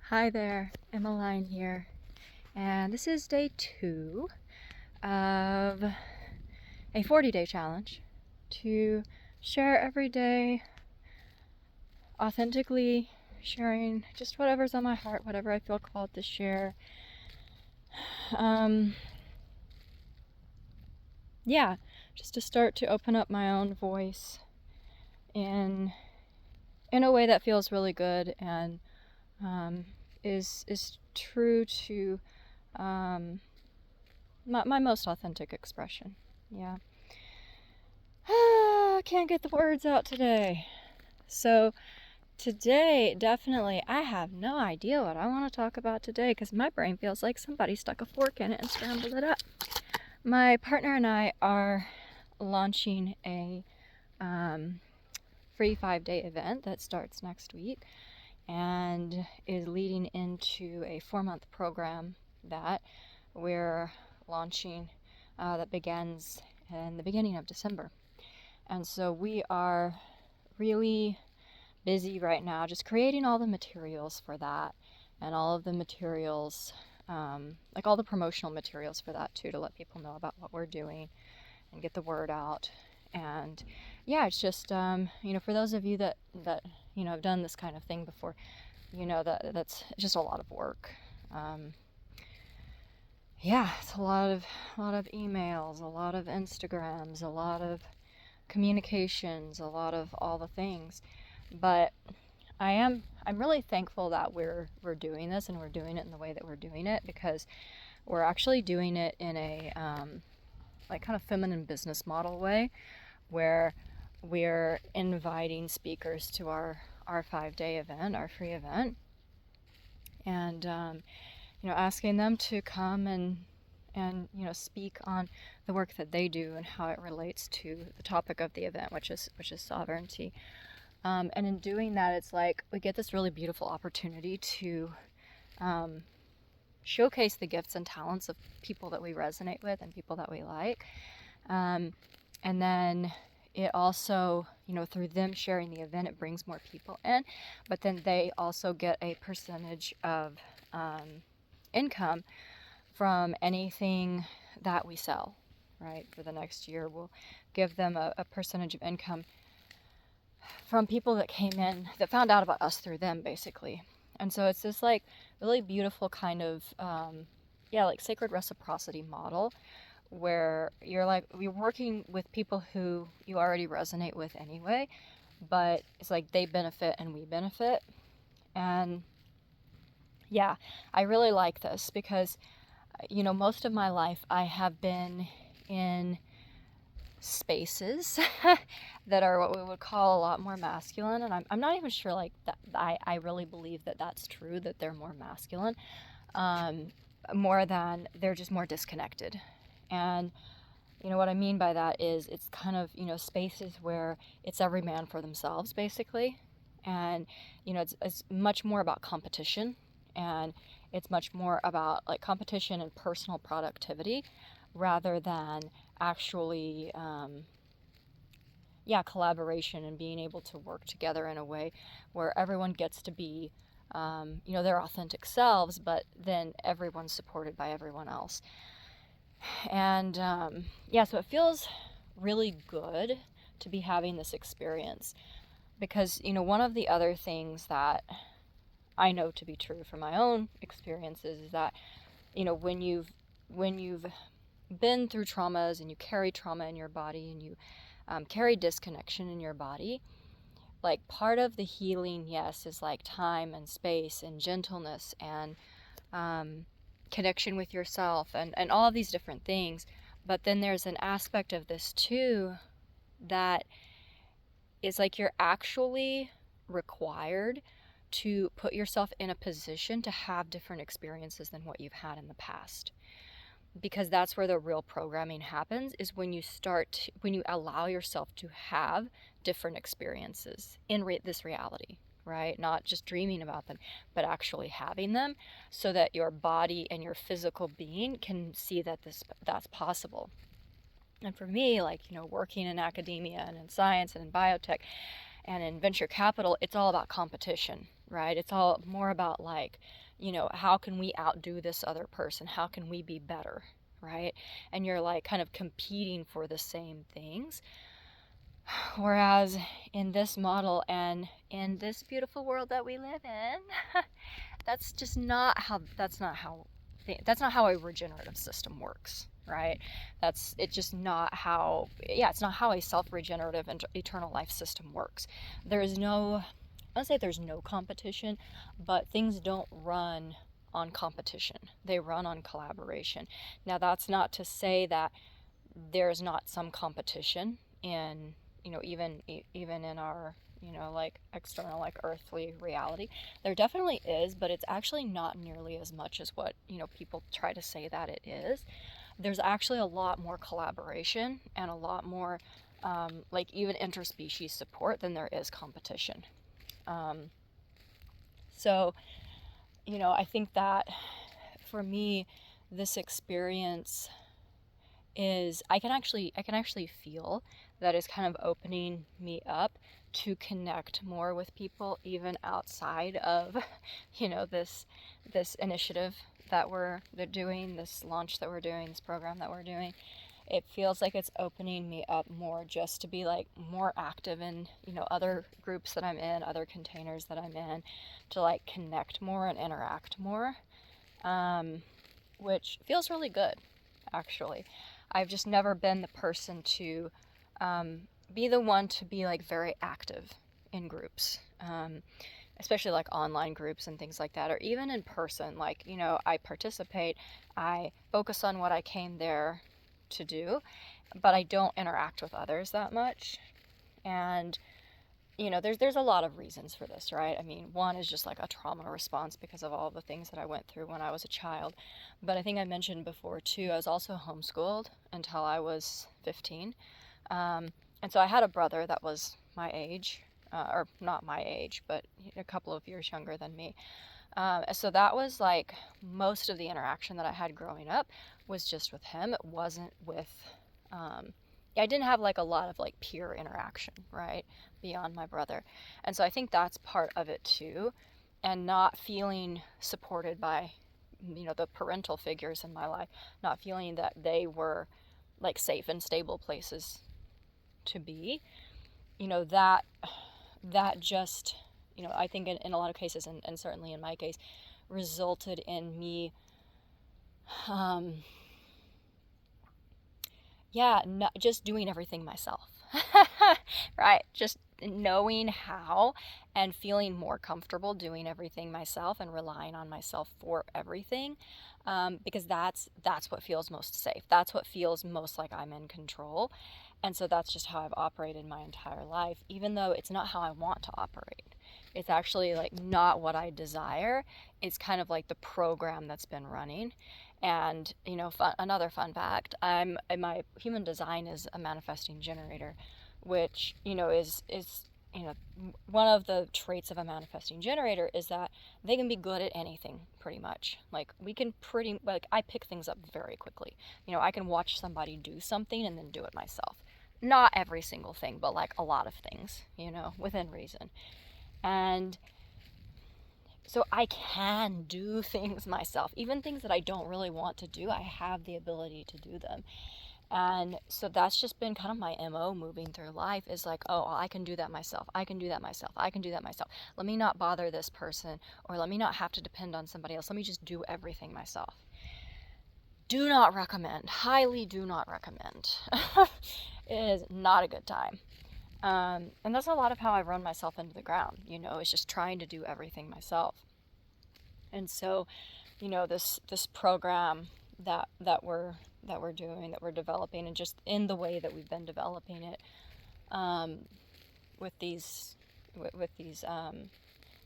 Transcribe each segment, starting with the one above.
Hi there, Emmeline here, and this is day 2 of a 40-day challenge to share every day, authentically sharing just whatever's on my heart, whatever I feel called to share. Just to start to open up my own voice in a way that feels really good and is true to my most authentic expression. I can't get the words out today. So today, definitely, I have no idea what I want to talk about today because my brain feels like somebody stuck a fork in it and scrambled it up. My partner and I are launching a free 5-day event that starts next week and is leading into a 4-month program that we're launching that begins in the beginning of December. And so we are really busy right now just creating all the materials for that and all of the materials, like all the promotional materials for that too, to let people know about what we're doing and get the word out. And it's just, for those of you that have done this kind of thing before, that's just a lot of work. It's a lot of emails, a lot of Instagrams, a lot of communications, a lot of all the things. But I'm really thankful that we're doing this and we're doing it in the way that we're doing it, because we're actually doing it in a like kind of feminine business model way, where we're inviting speakers to our 5-day event, our free event, and asking them to come and speak on the work that they do and how it relates to the topic of the event, which is sovereignty. And in doing that, it's like we get this really beautiful opportunity to showcase the gifts and talents of people that we resonate with and people that we like. And then it also, through them sharing the event, it brings more people in, but then they also get a percentage of income from anything that we sell, right? For the next year, we'll give them a percentage of income from people that came in, that found out about us through them, basically. And so it's this like really beautiful kind of, like sacred reciprocity model, where you're working with people who you already resonate with anyway, but it's like they benefit and we benefit. And I really like this because, most of my life I have been in spaces that are what we would call a lot more masculine, and I'm not even sure like that I really believe that that's true, that they're more masculine, more than they're just more disconnected. And what I mean by that is it's kind of spaces where it's every man for themselves, basically. And it's much more about competition, and it's much more about like competition and personal productivity rather than actually collaboration and being able to work together in a way where everyone gets to be their authentic selves, but then everyone's supported by everyone else. And so it feels really good to be having this experience, because one of the other things that I know to be true from my own experiences is that when you've been through traumas and you carry trauma in your body and you carry disconnection in your body, like part of the healing, yes, is like time and space and gentleness and connection with yourself and all of these different things. But then there's an aspect of this too that is like you're actually required to put yourself in a position to have different experiences than what you've had in the past. Because that's where the real programming happens, is when you allow yourself to have different experiences in this reality, right? Not just dreaming about them, but actually having them, so that your body and your physical being can see that that's possible. And for me, like, working in academia and in science and in biotech and in venture capital, it's all about competition, right? It's all more about like, how can we outdo this other person? How can we be better, right? And you're like kind of competing for the same things. Whereas in this model and in this beautiful world that we live in, that's just not how that's not how a regenerative system works, right? It's just not how, it's not how a self-regenerative and eternal life system works. There's no, I don't say there's no competition, but things don't run on competition. They run on collaboration. Now, that's not to say that there's not some competition in, even in our, like external, like earthly reality. There definitely is, but it's actually not nearly as much as what, people try to say that it is. There's actually a lot more collaboration and a lot more, like even interspecies support than there is competition. So, I think that for me, this experience is I can actually feel that is kind of opening me up to connect more with people, even outside of, this initiative that we're doing, this launch that we're doing, this program that we're doing. It feels like it's opening me up more just to be like more active in, other groups that I'm in, other containers that I'm in, to like connect more and interact more, which feels really good, actually. I've just never been the person to be the one to be like very active in groups, especially like online groups and things like that, or even in person. Like, I participate, I focus on what I came there to do, but I don't interact with others that much. And there's a lot of reasons for this, right? I mean, one is just like a trauma response because of all the things that I went through when I was a child. But I think I mentioned before too, I was also homeschooled until I was 15. And so I had a brother that was my age, or not my age, but a couple of years younger than me. So that was like most of the interaction that I had growing up was just with him. It wasn't with, I didn't have like a lot of like peer interaction, right, beyond my brother. And so I think that's part of it too. And not feeling supported by, the parental figures in my life, not feeling that they were like safe and stable places to be, that just, I think in a lot of cases, and certainly in my case, resulted in me, not just doing everything myself, right? Just knowing how and feeling more comfortable doing everything myself and relying on myself for everything, because that's what feels most safe. That's what feels most like I'm in control. And so that's just how I've operated my entire life, even though it's not how I want to operate. It's actually like not what I desire. It's kind of like the program that's been running. And, another fun fact, my human design is a manifesting generator, which, is one of the traits of a manifesting generator is that they can be good at anything, pretty much. Like, I pick things up very quickly. I can watch somebody do something and then do it myself. Not every single thing, but like a lot of things, within reason. And so I can do things myself, even things that I don't really want to do. I have the ability to do them. And so that's just been kind of my MO moving through life, is like, oh, I can do that myself. I can do that myself. I can do that myself. Let me not bother this person, or let me not have to depend on somebody else. Let me just do everything myself. Do not recommend. Highly do not recommend. It is not a good time. And that's a lot of how I run myself into the ground, is just trying to do everything myself. And so, this program that we're doing, that we're developing, and just in the way that we've been developing it, with these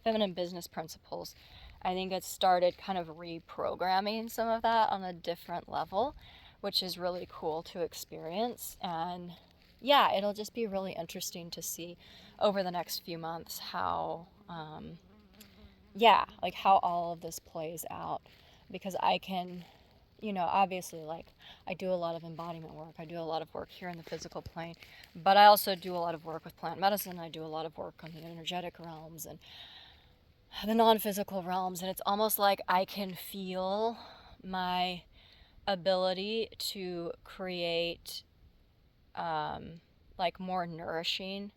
feminine business principles, I think it started kind of reprogramming some of that on a different level, which is really cool to experience. And yeah, it'll just be really interesting to see over the next few months how, like how all of this plays out, because I can, obviously, like, I do a lot of embodiment work. I do a lot of work here in the physical plane, but I also do a lot of work with plant medicine. I do a lot of work on the energetic realms, and the non-physical realms, and it's almost like I can feel my ability to create like more nourishing,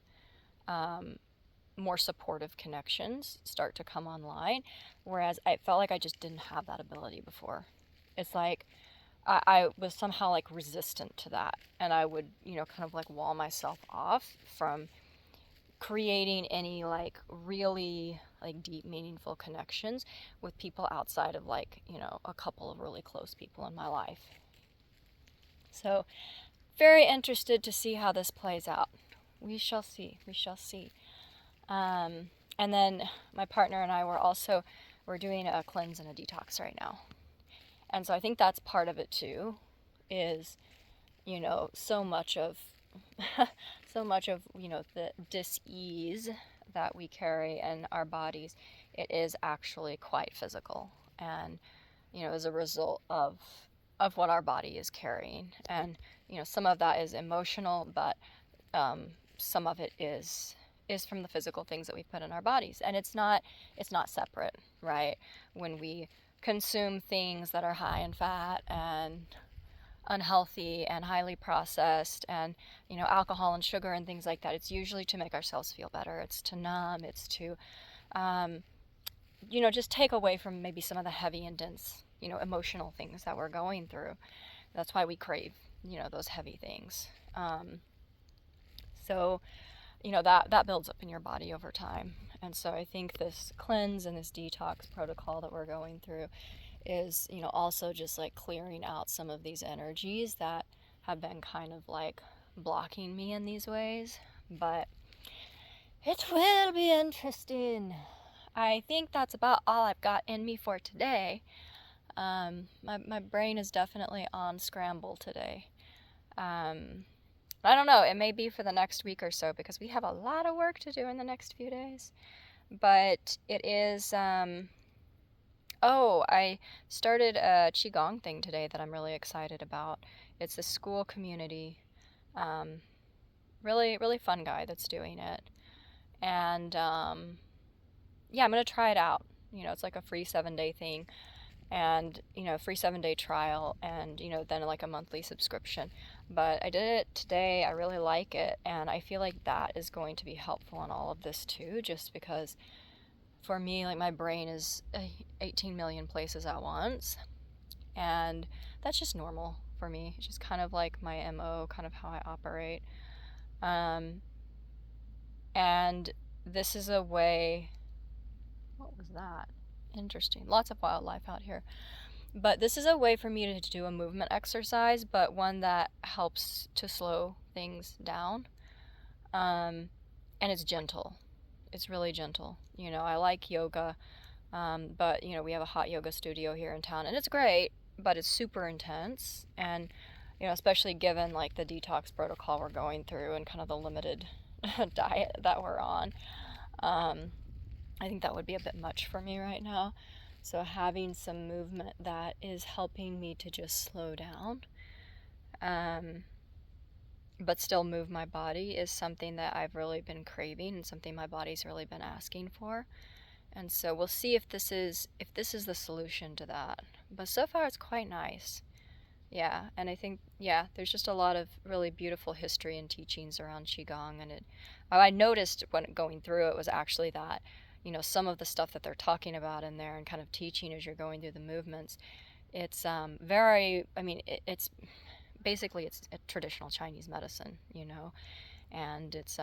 um, more supportive connections start to come online, whereas I felt like I just didn't have that ability before. It's like I was somehow like resistant to that, and I would, kind of like wall myself off from creating any like really like deep meaningful connections with people outside of like, a couple of really close people in my life. So very interested to see how this plays out. We shall see. We shall see. And then my partner and I we're doing a cleanse and a detox right now. And so I think that's part of it too, is, so much of so much of, the dis-ease that we carry in our bodies, it is actually quite physical, and, as a result of what our body is carrying. And, some of that is emotional, but some of it is from the physical things that we put in our bodies, and it's not separate, right? When we consume things that are high in fat and unhealthy and highly processed, and, alcohol and sugar and things like that, it's usually to make ourselves feel better. It's to numb. It's to just take away from maybe some of the heavy and dense, emotional things that we're going through. That's why we crave, those heavy things. So that builds up in your body over time. And so I think this cleanse and this detox protocol that we're going through is, also just like clearing out some of these energies that have been kind of like blocking me in these ways. But it will be interesting. I think that's about all I've got in me for today. My brain is definitely on scramble today. I don't know, it may be for the next week or so, because we have a lot of work to do in the next few days. But it is, I started a Qigong thing today that I'm really excited about. It's a school community, really, really fun guy that's doing it. And yeah, I'm going to try it out. It's like a free 7-day thing, and, free 7-day trial, and, then like a monthly subscription. But I did it today. I really like it, and I feel like that is going to be helpful in all of this too, just because for me, like, my brain is 18 million places at once, and that's just normal for me. It's just kind of like my MO, kind of how I operate. And this is a way. What was that? Interesting. Lots of wildlife out here. But this is a way for me to do a movement exercise, but one that helps to slow things down. And it's gentle. It's really gentle. I like yoga, but, we have a hot yoga studio here in town, and it's great, but it's super intense. And, especially given like the detox protocol we're going through and kind of the limited diet that we're on, I think that would be a bit much for me right now. So having some movement that is helping me to just slow down, but still move my body, is something that I've really been craving, and something my body's really been asking for. And so we'll see if this is the solution to that. But so far it's quite nice. Yeah, and I think, there's just a lot of really beautiful history and teachings around Qigong, and I noticed when going through it was actually that, some of the stuff that they're talking about in there and kind of teaching as you're going through the movements, it's it's basically, it's a traditional Chinese medicine, and it's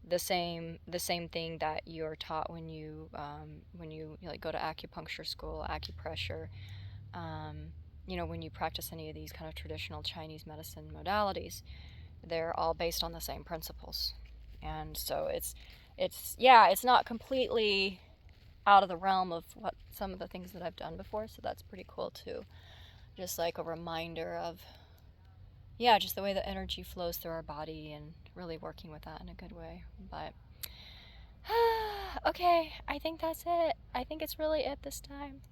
the same thing that you're taught when you like go to acupuncture school, acupressure, when you practice any of these kind of traditional Chinese medicine modalities. They're all based on the same principles. And so it's not completely out of the realm of what some of the things that I've done before, so that's pretty cool too. Just like a reminder of, just the way the energy flows through our body, and really working with that in a good way. But okay, I think that's it. I think it's really it this time.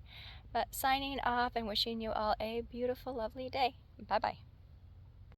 But signing off and wishing you all a beautiful, lovely day. Bye bye.